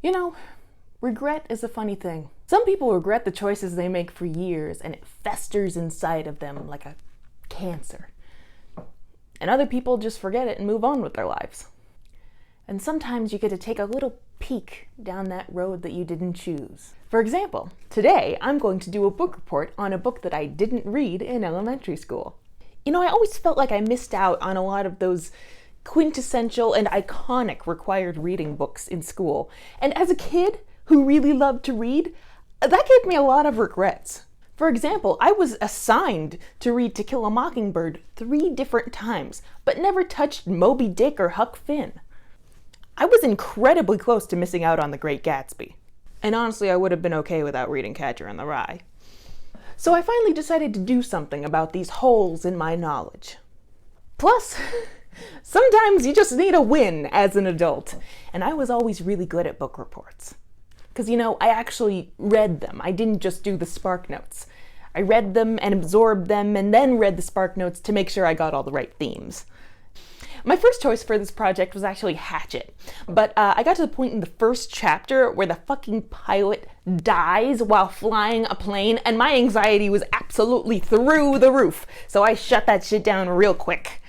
You know, regret is a funny thing. Some people regret the choices they make for years and it festers inside of them like a cancer. And other people just forget it and move on with their lives. And sometimes you get to take a little peek down that road that you didn't choose. For example, today I'm going to do a book report on a book that I didn't read in elementary school. You know, I always felt like I missed out on a lot of those quintessential and iconic required reading books in school. And as a kid who really loved to read, that gave me a lot of regrets. For example, I was assigned to read To Kill a Mockingbird 3 different times, but never touched Moby Dick or Huck Finn. I was incredibly close to missing out on The Great Gatsby. And honestly, I would have been okay without reading Catcher in the Rye. So I finally decided to do something about these holes in my knowledge. Plus, sometimes you just need a win as an adult. And I was always really good at book reports. Because, you know, I actually read them. I didn't just do the Spark Notes. I read them and absorbed them and then read the Spark Notes to make sure I got all the right themes. My first choice for this project was actually Hatchet, but I got to the point in the first chapter where the fucking pilot dies while flying a plane, and my anxiety was absolutely through the roof, so I shut that shit down real quick.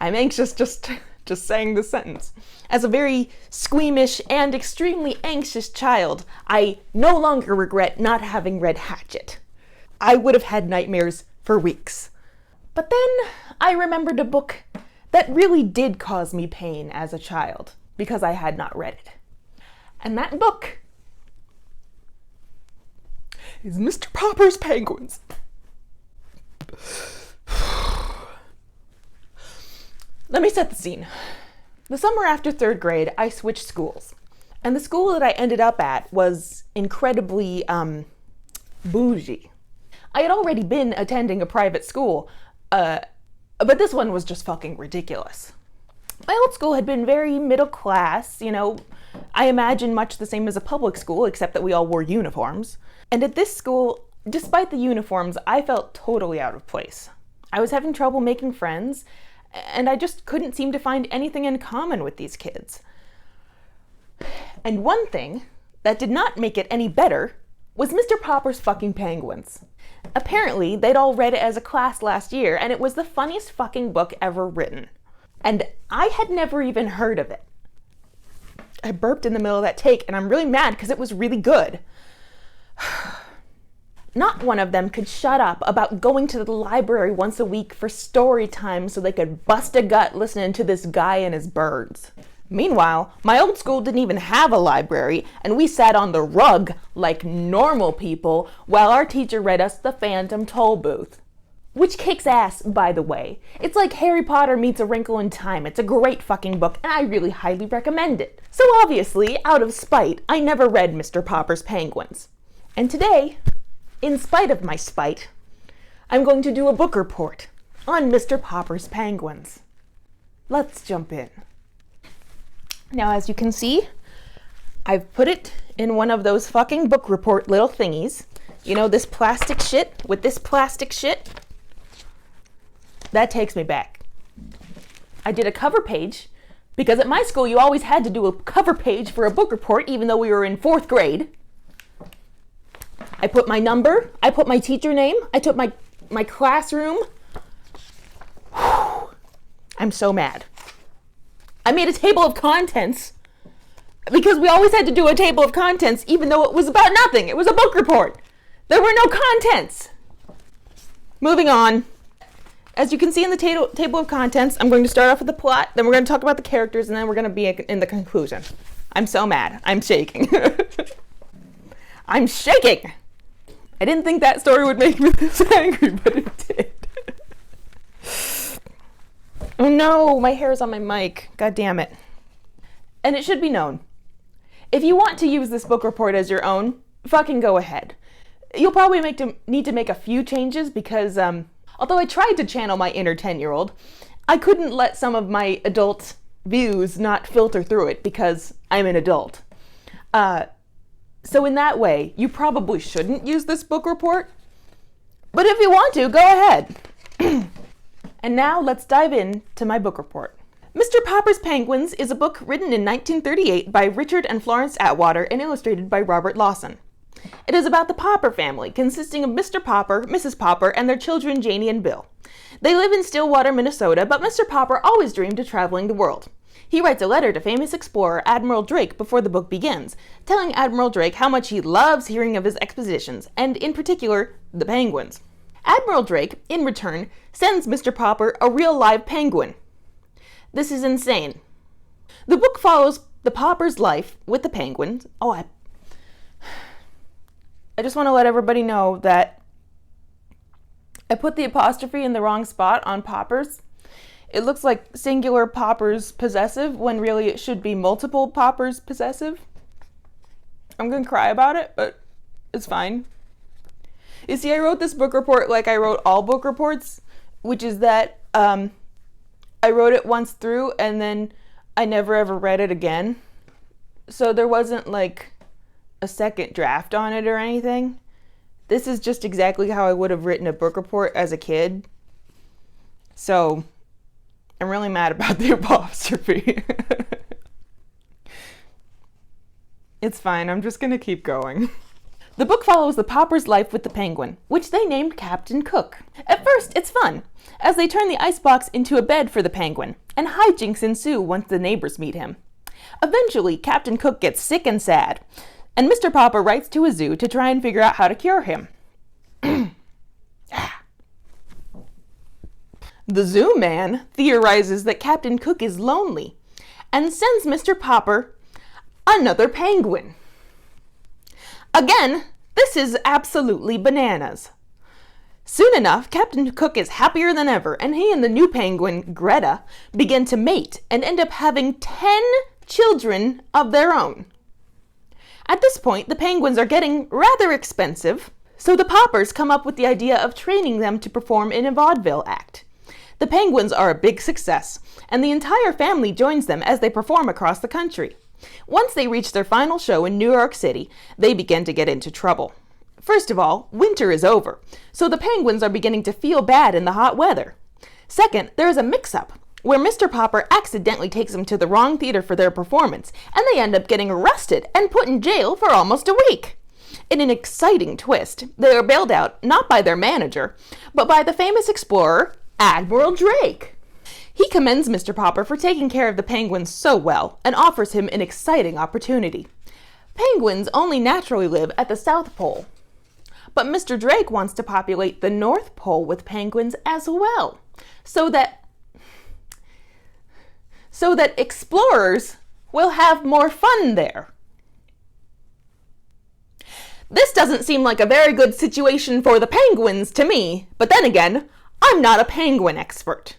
I'm anxious just saying the sentence. As a very squeamish and extremely anxious child, I no longer regret not having read Hatchet. I would have had nightmares for weeks. But then I remembered a book that really did cause me pain as a child because I had not read it. And that book is Mr. Popper's Penguins. Let me set the scene. The summer after 3rd grade, I switched schools. And the school that I ended up at was incredibly, bougie. I had already been attending a private school, but this one was just fucking ridiculous. My old school had been very middle class, you know, I imagine much the same as a public school, except that we all wore uniforms. And at this school, despite the uniforms, I felt totally out of place. I was having trouble making friends, and I just couldn't seem to find anything in common with these kids. And one thing that did not make it any better was Mr. Popper's fucking Penguins. Apparently, they'd all read it as a class last year, and it was the funniest fucking book ever written. And I had never even heard of it. I burped in the middle of that take, and I'm really mad because it was really good. Not one of them could shut up about going to the library once a week for story time so they could bust a gut listening to this guy and his birds. Meanwhile, my old school didn't even have a library, and we sat on the rug like normal people while our teacher read us The Phantom Tollbooth. Which kicks ass, by the way. It's like Harry Potter meets A Wrinkle in Time. It's a great fucking book, and I really highly recommend it. So obviously, out of spite, I never read Mr. Popper's Penguins. And today, in spite of my spite, I'm going to do a book report on Mr. Popper's Penguins. Let's jump in. Now, as you can see, I've put it in one of those fucking book report little thingies. You know, this plastic shit with this plastic shit? That takes me back. I did a cover page because at my school you always had to do a cover page for a book report even though we were in 4th grade. I put my number, I put my teacher name, I took my classroom. Whew. I'm so mad. I made a table of contents because we always had to do a table of contents even though it was about nothing. It was a book report. There were no contents. Moving on. As you can see in the table of contents, I'm going to start off with the plot, then we're going to talk about the characters, and then we're going to be in the conclusion. I'm so mad. I'm shaking. I'm shaking! I didn't think that story would make me this angry, but it did. Oh no, my hair is on my mic. God damn it. And it should be known, if you want to use this book report as your own, fucking go ahead. You'll probably need to make a few changes because, although I tried to channel my inner 10-year-old, I couldn't let some of my adult views not filter through it because I'm an adult. So in that way, you probably shouldn't use this book report, but if you want to, go ahead. And now let's dive into my book report. Mr. Popper's Penguins is a book written in 1938 by Richard and Florence Atwater and illustrated by Robert Lawson. It is about the Popper family, consisting of Mr. Popper, Mrs. Popper, and their children Janie and Bill. They live in Stillwater, Minnesota, but Mr. Popper always dreamed of traveling the world. He writes a letter to famous explorer Admiral Drake before the book begins, telling Admiral Drake how much he loves hearing of his expeditions, and in particular, the penguins. Admiral Drake, in return, sends Mr. Popper a real live penguin. This is insane. The book follows the Popper's life with the penguins. I just want to let everybody know that I put the apostrophe in the wrong spot on Poppers. It looks like singular Poppers possessive when really it should be multiple Poppers possessive. I'm going to cry about it, but it's fine. You see, I wrote this book report like I wrote all book reports, which is that I wrote it once through and then I never ever read it again. So there wasn't like a second draft on it or anything. This is just exactly how I would have written a book report as a kid. So I'm really mad about the apostrophe. It's fine, I'm just gonna keep going. The book follows the Popper's life with the penguin, which they named Captain Cook. At first, it's fun, as they turn the icebox into a bed for the penguin, and hijinks ensue once the neighbors meet him. Eventually, Captain Cook gets sick and sad, and Mr. Popper writes to a zoo to try and figure out how to cure him. The zoo man theorizes that Captain Cook is lonely, and sends Mr. Popper another penguin. Again, this is absolutely bananas. Soon enough, Captain Cook is happier than ever, and he and the new penguin, Greta, begin to mate and end up having 10 children of their own. At this point, the penguins are getting rather expensive, so the Poppers come up with the idea of training them to perform in a vaudeville act. The penguins are a big success, and the entire family joins them as they perform across the country. Once they reach their final show in New York City, they begin to get into trouble. First of all, winter is over, so the penguins are beginning to feel bad in the hot weather. Second, there is a mix-up, where Mr. Popper accidentally takes them to the wrong theater for their performance, and they end up getting arrested and put in jail for almost a week. In an exciting twist, they are bailed out not by their manager, but by the famous explorer, Admiral Drake. He commends Mr. Popper for taking care of the penguins so well and offers him an exciting opportunity. Penguins only naturally live at the South Pole, but Mr. Drake wants to populate the North Pole with penguins as well, so that explorers will have more fun there. This doesn't seem like a very good situation for the penguins to me, but then again, I'm not a penguin expert.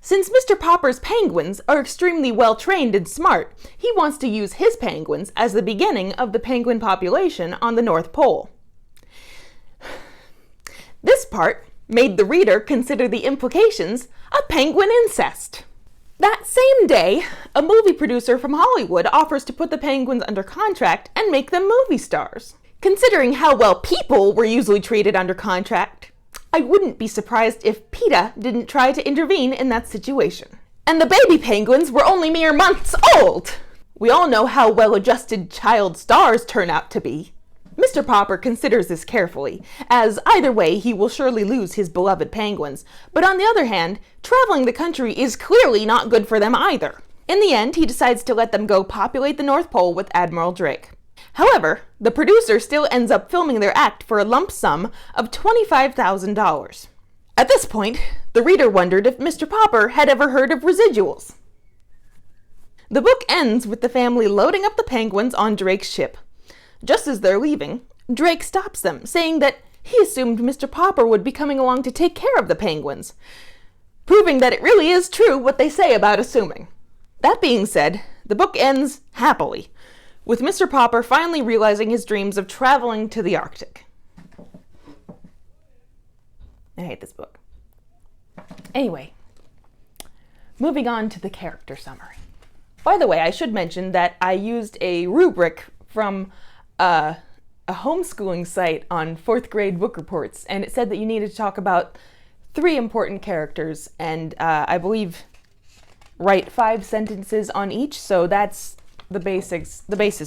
Since Mr. Popper's penguins are extremely well trained and smart, he wants to use his penguins as the beginning of the penguin population on the North Pole. This part made the reader consider the implications of penguin incest. That same day, a movie producer from Hollywood offers to put the penguins under contract and make them movie stars. Considering how well people were usually treated under contract, I wouldn't be surprised if PETA didn't try to intervene in that situation. And the baby penguins were only mere months old! We all know how well-adjusted child stars turn out to be. Mr. Popper considers this carefully, as either way he will surely lose his beloved penguins, but on the other hand, traveling the country is clearly not good for them either. In the end, he decides to let them go populate the North Pole with Admiral Drake. However, the producer still ends up filming their act for a lump sum of $25,000. At this point, the reader wondered if Mr. Popper had ever heard of residuals. The book ends with the family loading up the penguins on Drake's ship. Just as they're leaving, Drake stops them, saying that he assumed Mr. Popper would be coming along to take care of the penguins, proving that it really is true what they say about assuming. That being said, the book ends happily, with Mr. Popper finally realizing his dreams of traveling to the Arctic. I hate this book. Anyway, moving on to the character summary. By the way, I should mention that I used a rubric from a homeschooling site on 4th grade book reports, and it said that you needed to talk about 3 important characters, and I believe write 5 sentences on each, so that's the basis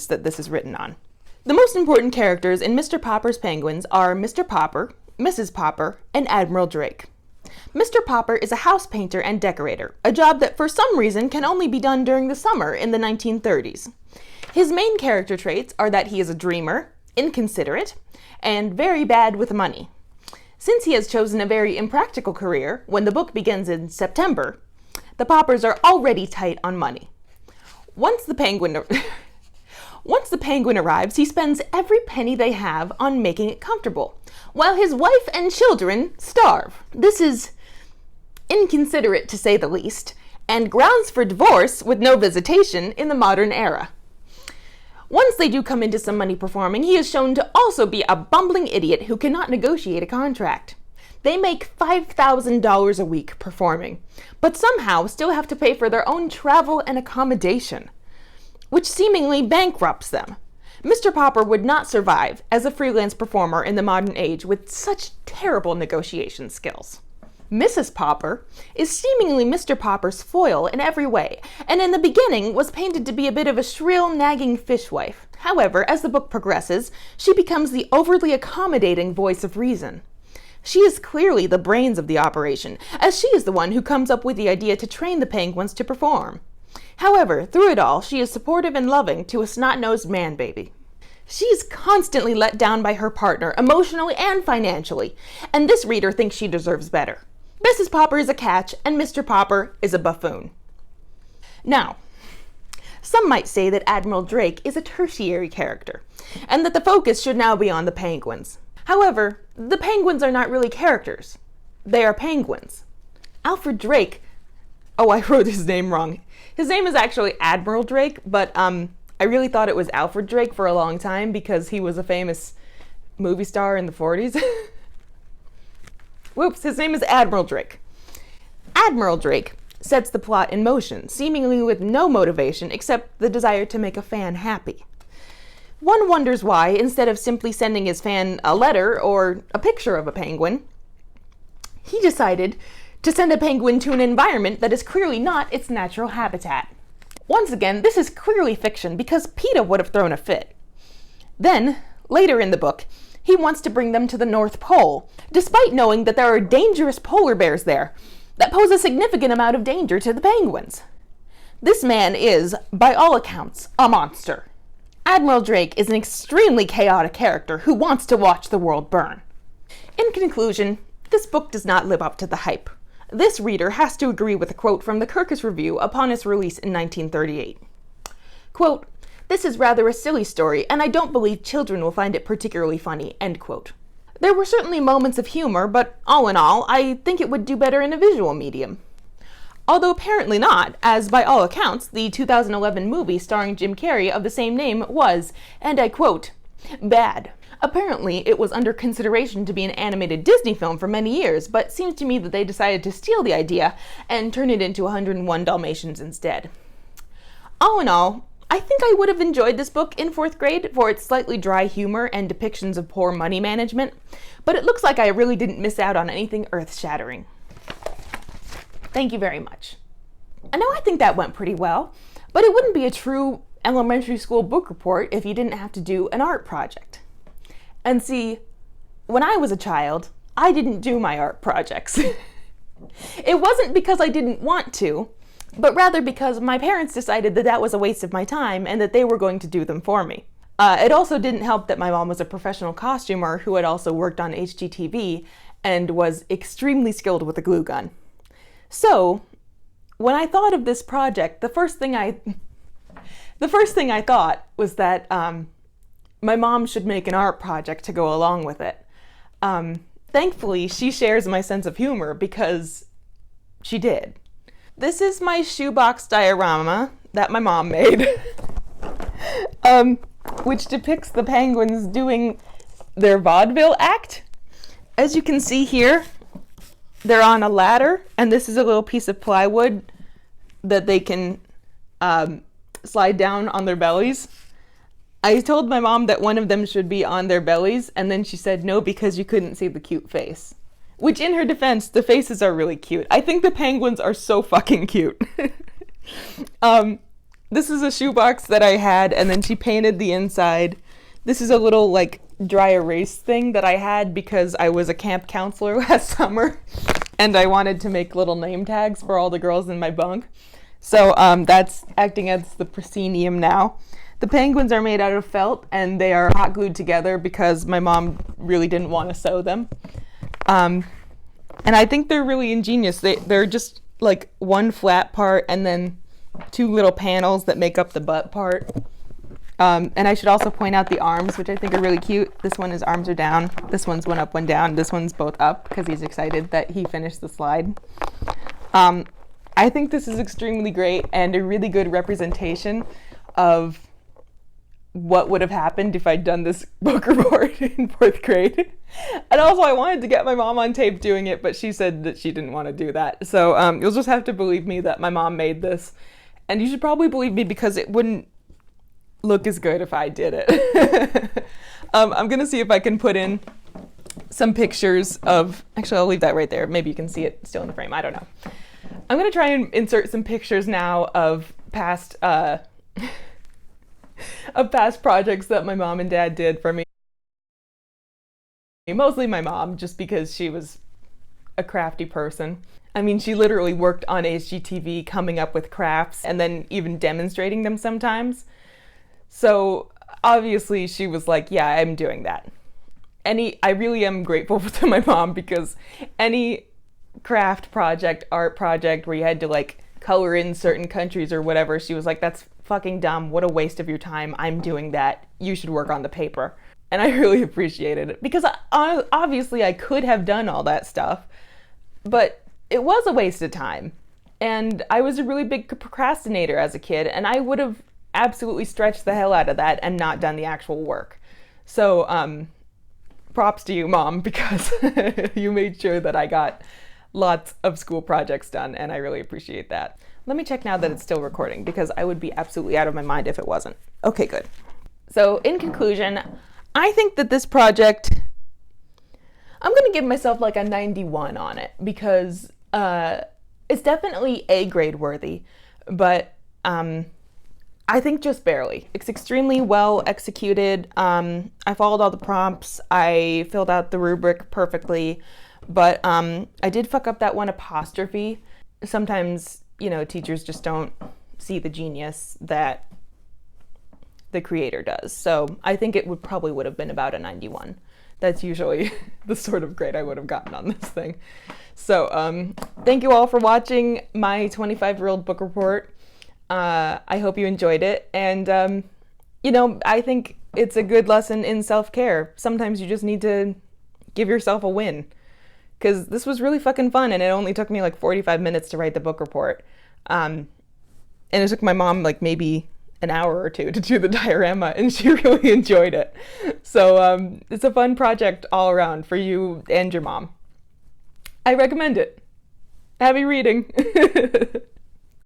that this is written on. The most important characters in Mr. Popper's Penguins are Mr. Popper, Mrs. Popper, and Admiral Drake. Mr. Popper is a house painter and decorator, a job that for some reason can only be done during the summer in the 1930s. His main character traits are that he is a dreamer, inconsiderate, and very bad with money. Since he has chosen a very impractical career, when the book begins in September, the Poppers are already tight on money. Once the penguin arrives, he spends every penny they have on making it comfortable, while his wife and children starve. This is inconsiderate, to say the least, and grounds for divorce with no visitation in the modern era. Once they do come into some money performing, he is shown to also be a bumbling idiot who cannot negotiate a contract. They make $5,000 a week performing, but somehow still have to pay for their own travel and accommodation, which seemingly bankrupts them. Mr. Popper would not survive as a freelance performer in the modern age with such terrible negotiation skills. Mrs. Popper is seemingly Mr. Popper's foil in every way, and in the beginning was painted to be a bit of a shrill, nagging fishwife. However, as the book progresses, she becomes the overly accommodating voice of reason. She is clearly the brains of the operation, as she is the one who comes up with the idea to train the penguins to perform. However, through it all, she is supportive and loving to a snot-nosed man-baby. She is constantly let down by her partner, emotionally and financially, and this reader thinks she deserves better. Mrs. Popper is a catch, and Mr. Popper is a buffoon. Now, some might say that Admiral Drake is a tertiary character, and that the focus should now be on the penguins. However, the penguins are not really characters. They are penguins. Alfred Drake... Oh, I wrote his name wrong. His name is actually Admiral Drake, but I really thought it was Alfred Drake for a long time because he was a famous movie star in the 40s. Whoops, his name is Admiral Drake. Admiral Drake sets the plot in motion, seemingly with no motivation except the desire to make a fan happy. One wonders why, instead of simply sending his fan a letter or a picture of a penguin, he decided to send a penguin to an environment that is clearly not its natural habitat. Once again, this is clearly fiction because PETA would have thrown a fit. Then, later in the book, he wants to bring them to the North Pole, despite knowing that there are dangerous polar bears there that pose a significant amount of danger to the penguins. This man is, by all accounts, a monster. Admiral Drake is an extremely chaotic character who wants to watch the world burn. In conclusion, this book does not live up to the hype. This reader has to agree with a quote from the Kirkus Review upon its release in 1938. Quote, "This is rather a silly story, and I don't believe children will find it particularly funny," end quote. There were certainly moments of humor, but all in all, I think it would do better in a visual medium. Although apparently not, as by all accounts, the 2011 movie starring Jim Carrey of the same name was, and I quote, "bad." Apparently, it was under consideration to be an animated Disney film for many years, but it seems to me that they decided to steal the idea and turn it into 101 Dalmatians instead. All in all, I think I would have enjoyed this book in 4th grade for its slightly dry humor and depictions of poor money management, but it looks like I really didn't miss out on anything earth-shattering. Thank you very much. I know I think that went pretty well, but it wouldn't be a true elementary school book report if you didn't have to do an art project. And see, when I was a child, I didn't do my art projects. It wasn't because I didn't want to, but rather because my parents decided that that was a waste of my time and that they were going to do them for me. It also didn't help that my mom was a professional costumer who had also worked on HGTV and was extremely skilled with a glue gun. So, when I thought of this project, the first thing I thought was that my mom should make an art project to go along with it. Thankfully, she shares my sense of humor because she did. This is my shoebox diorama that my mom made, which depicts the penguins doing their vaudeville act. As you can see here, they're on a ladder, and this is a little piece of plywood that they can slide down on their bellies. I told my mom that one of them should be on their bellies, and then she said no because you couldn't see the cute face. Which, in her defense, the faces are really cute. I think the penguins are so fucking cute. This is a shoebox that I had, and then she painted the inside. This is a little like dry erase thing that I had because I was a camp counselor last summer, and I wanted to make little name tags for all the girls in my bunk. So that's acting as the proscenium now. The penguins are made out of felt, and they are hot glued together because my mom really didn't want to sew them. And I think they're really ingenious. They're just like one flat part and then two little panels that make up the butt part. And I should also point out the arms, which I think are really cute. This one, his arms are down. This one's one up, one down. This one's both up because he's excited that he finished the slide. I think this is extremely great and a really good representation of what would have happened if I'd done this book report in 4th grade. And also I wanted to get my mom on tape doing it, but she said that she didn't want to do that. So you'll just have to believe me that my mom made this. And you should probably believe me because it wouldn't look as good if I did it. I'm going to see if I can put in some pictures of, actually I'll leave that right there. Maybe you can see it still in the frame. I don't know. I'm going to try and insert some pictures now of past projects that my mom and dad did for me. Mostly my mom, just because she was a crafty person. I mean, she literally worked on HGTV coming up with crafts and then even demonstrating them sometimes. So obviously she was like, yeah, I'm doing that. I really am grateful to my mom because any craft project, art project where you had to like color in certain countries or whatever, she was like, that's fucking dumb. What a waste of your time. I'm doing that. You should work on the paper. And I really appreciated it because obviously I could have done all that stuff, but it was a waste of time. And I was a really big procrastinator as a kid, and I would have absolutely stretched the hell out of that and not done the actual work. So props to you, Mom, because you made sure that I got lots of school projects done, and I really appreciate that. Let me check now that it's still recording because I would be absolutely out of my mind if it wasn't. Okay, good. So in conclusion, I think that this project, I'm going to give myself like a 91 on it because it's definitely A grade worthy, but I think just barely. It's extremely well executed. I followed all the prompts. I filled out the rubric perfectly, but I did fuck up that one apostrophe. Sometimes, you know, teachers just don't see the genius that the creator does. So I think it probably would have been about a 91. That's usually the sort of grade I would have gotten on this thing. So thank you all for watching my 25-year-old book report. I hope you enjoyed it. And, you know, I think it's a good lesson in self-care. Sometimes you just need to give yourself a win. Because this was really fucking fun, and it only took me like 45 minutes to write the book report. And it took my mom like maybe an hour or two to do the diorama, and she really enjoyed it. So it's a fun project all around for you and your mom. I recommend it. Happy reading.